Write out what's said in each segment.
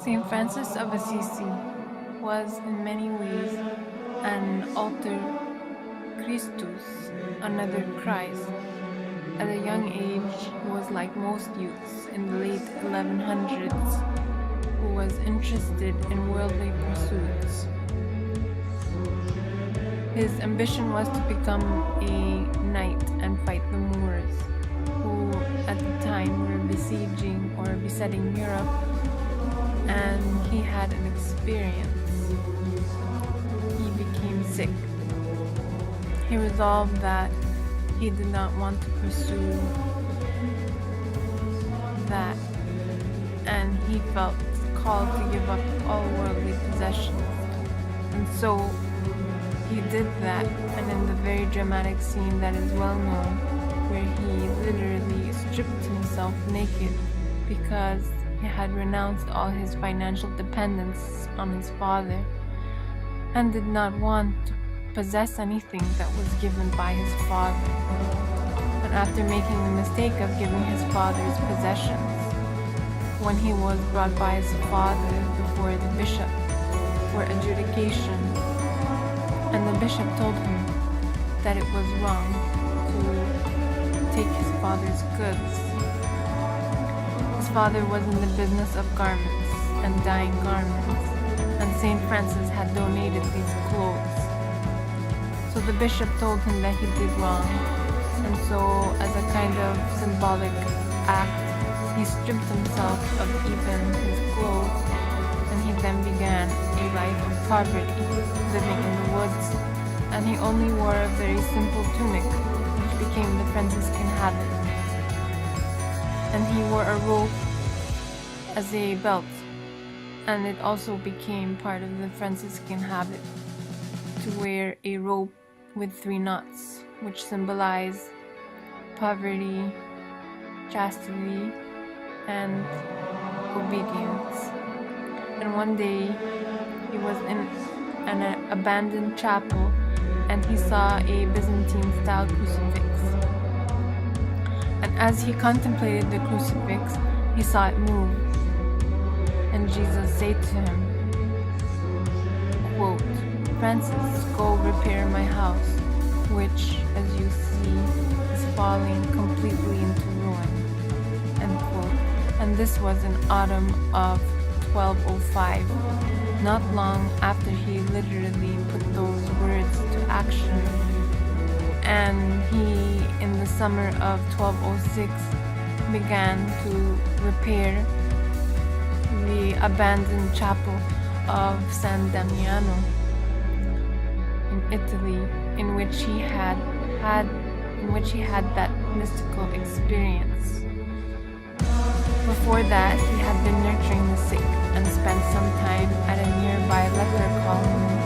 Saint Francis of Assisi was in many ways an alter Christus, another Christ. At a young age, he was like most youths in the late 1100s, who was interested in worldly pursuits. His ambition was to become a knight and fight the Moors, who at the time were besieging or besetting Europe, and he had an experience. He became sick. He resolved that he did not want to pursue that, and he felt called to give up all worldly possessions. And so he did that, and in the very dramatic scene that is well known, where he literally stripped himself naked because he had renounced all his financial dependence on his father and did not want to possess anything that was given by his father. And after making the mistake of giving his father's possessions, when he was brought by his father before the bishop for adjudication, and the bishop told him that it was wrong to take his father's goods. His father was in the business of garments and dyeing garments, and Saint Francis had donated these clothes. So the bishop told him that he did wrong, and so as a kind of symbolic act, he stripped himself of even his clothes, and he then began a life of poverty, living in the woods, and he only wore a very simple tunic, which became the Franciscan habit. And he wore a rope as a belt, and it also became part of the Franciscan habit to wear a rope with 3 knots, which symbolize poverty, chastity, and obedience. And one day he was in an abandoned chapel, and he saw a Byzantine-style crucifix. And as he contemplated the crucifix, he saw it move. And Jesus said to him, quote, "Francis, go repair my house, which, as you see, is falling completely into ruin." End quote. And this was in autumn of 1205, not long after he literally put those words to action. And he, in the summer of 1206, began to repair the abandoned chapel of San Damiano in Italy, in which he had that mystical experience. Before that, he had been nurturing the sick and spent some time at a nearby leper colony,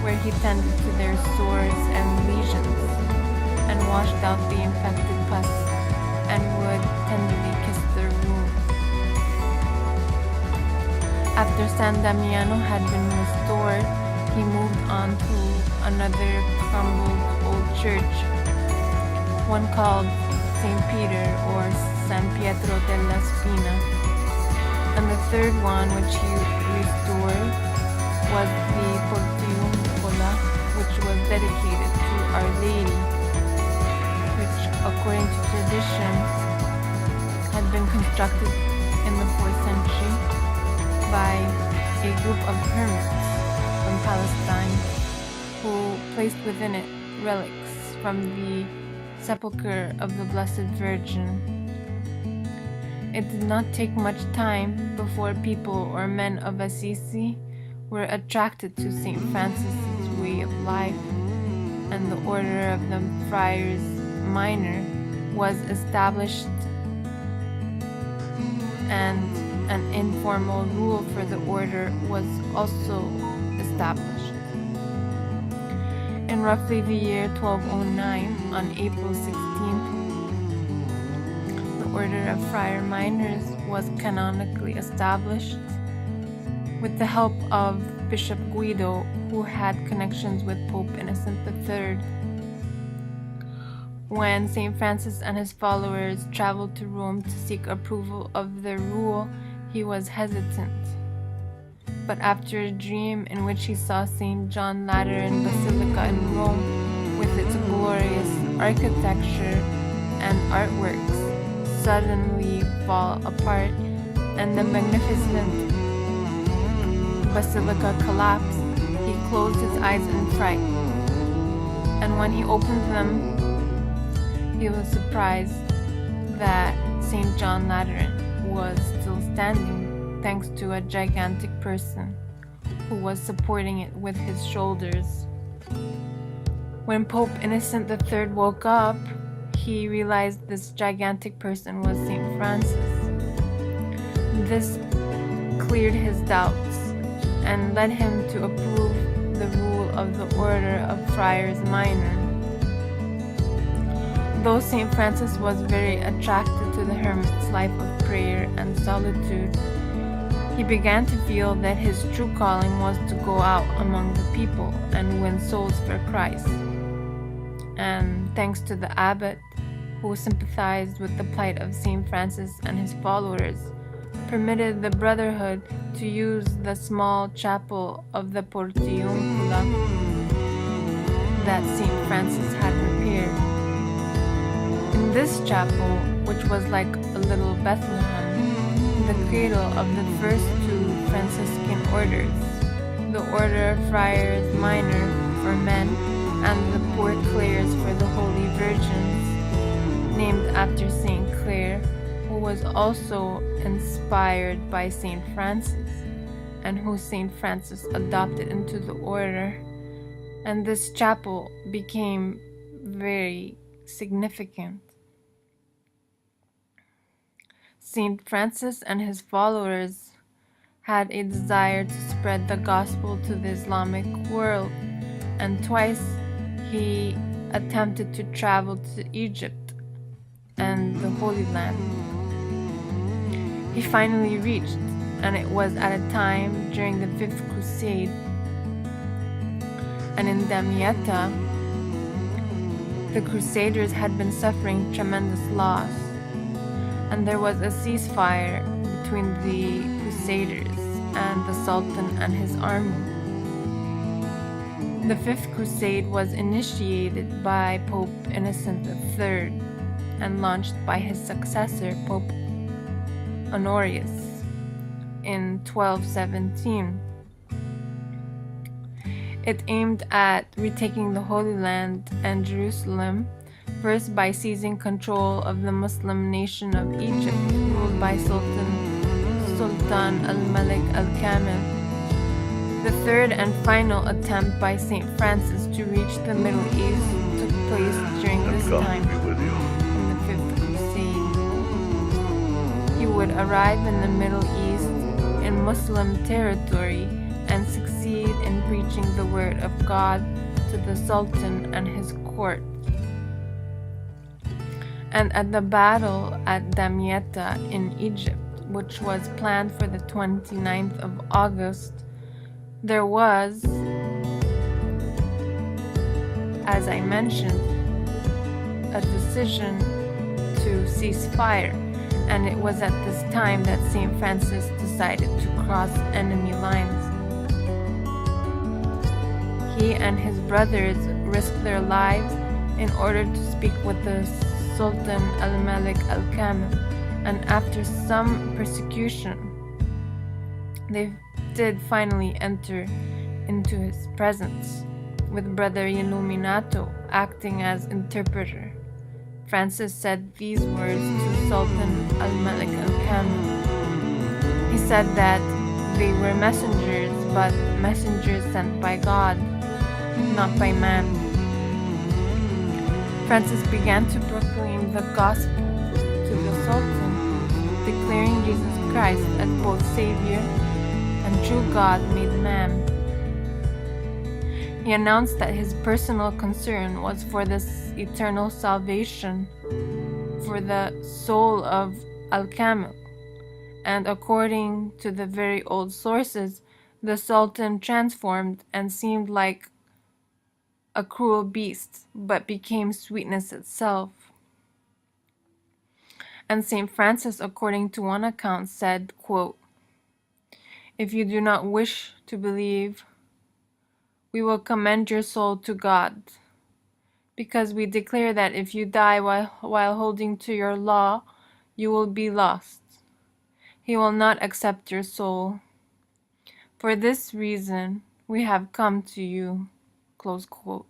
where he tended to their sores and lesions and washed out the infected pus and would tenderly kiss their wounds. After San Damiano had been restored, he moved on to another crumbled old church, one called St. Peter or San Pietro della Spina. And the third one which he restored was the Portiuncula, which was dedicated to Our Lady, which, according to tradition, had been constructed in the 4th century by a group of hermits from Palestine, who placed within it relics from the sepulchre of the Blessed Virgin. It did not take much time before people or men of Assisi were attracted to St. Francis's way of life, and the order of the Friars Minor was established, and an informal rule for the order was also established. In roughly the year 1209, on April 16th, the Order of Friar Minors was canonically established with the help of Bishop Guido, who had connections with Pope Innocent III. When St. Francis and his followers traveled to Rome to seek approval of their rule, he was hesitant. But after a dream in which he saw St. John Lateran Basilica in Rome with its glorious architecture and artworks suddenly fall apart and the magnificent basilica collapse, he closed his eyes in fright. And when he opened them, he was surprised that St. John Lateran was still standing, thanks to a gigantic person who was supporting it with his shoulders. When Pope Innocent III woke up, he realized this gigantic person was St. Francis. This cleared his doubts and led him to approve the rule of the Order of Friars Minor. Though St. Francis was very attracted to the hermit's life of prayer and solitude, he began to feel that his true calling was to go out among the people and win souls for Christ. And thanks to the abbot, who sympathized with the plight of St. Francis and his followers, permitted the brotherhood to use the small chapel of the Portiuncula that St. Francis had prepared. In this chapel, which was like a little Bethlehem, the cradle of the first two Franciscan orders, the Order of Friars Minor for men and the Poor Clares for the Holy Virgins, named after St. Clare, who was also inspired by St. Francis, and who St. Francis adopted into the order. And this chapel became very significant. St. Francis and his followers had a desire to spread the gospel to the Islamic world, and twice he attempted to travel to Egypt and the Holy Land. He finally reached, and it was at a time during the Fifth Crusade, and in Damietta, the Crusaders had been suffering tremendous loss, and there was a ceasefire between the Crusaders and the Sultan and his army. The Fifth Crusade was initiated by Pope Innocent III and launched by his successor, Pope Honorius, in 1217. It aimed at retaking the Holy Land and Jerusalem, first by seizing control of the Muslim nation of Egypt, ruled by Sultan al-Malik al-Kamil. The third and final attempt by St. Francis to reach the Middle East took place during this time, in the Fifth Crusade. He would arrive in the Middle East in Muslim territory and succeed in preaching the word of God to the Sultan and his court. And at the battle at Damietta in Egypt, which was planned for the 29th of August, there was, as I mentioned, a decision to cease fire, and it was at this time that St. Francis decided to cross enemy lines. He and his brothers risked their lives in order to speak with the Sultan al-Malik al-Kamil, and after some persecution, they did finally enter into his presence, with Brother Illuminato acting as interpreter. Francis said these words to Sultan al-Malik al-Kamil. He said that they were messengers, but messengers sent by God, not by man. Francis began to proclaim the gospel to the Sultan, declaring Jesus Christ as both Savior and true God made man. He announced that his personal concern was for this eternal salvation for the soul of Al-Kamil, and according to the very old sources, the Sultan transformed and seemed like a cruel beast, but became sweetness itself. And St. Francis, according to one account, said, quote, If you do not wish to believe, we will commend your soul to God, because we declare that if you die while holding to your law, you will be lost. He will not accept your soul. For this reason, we have come to you." Close quote.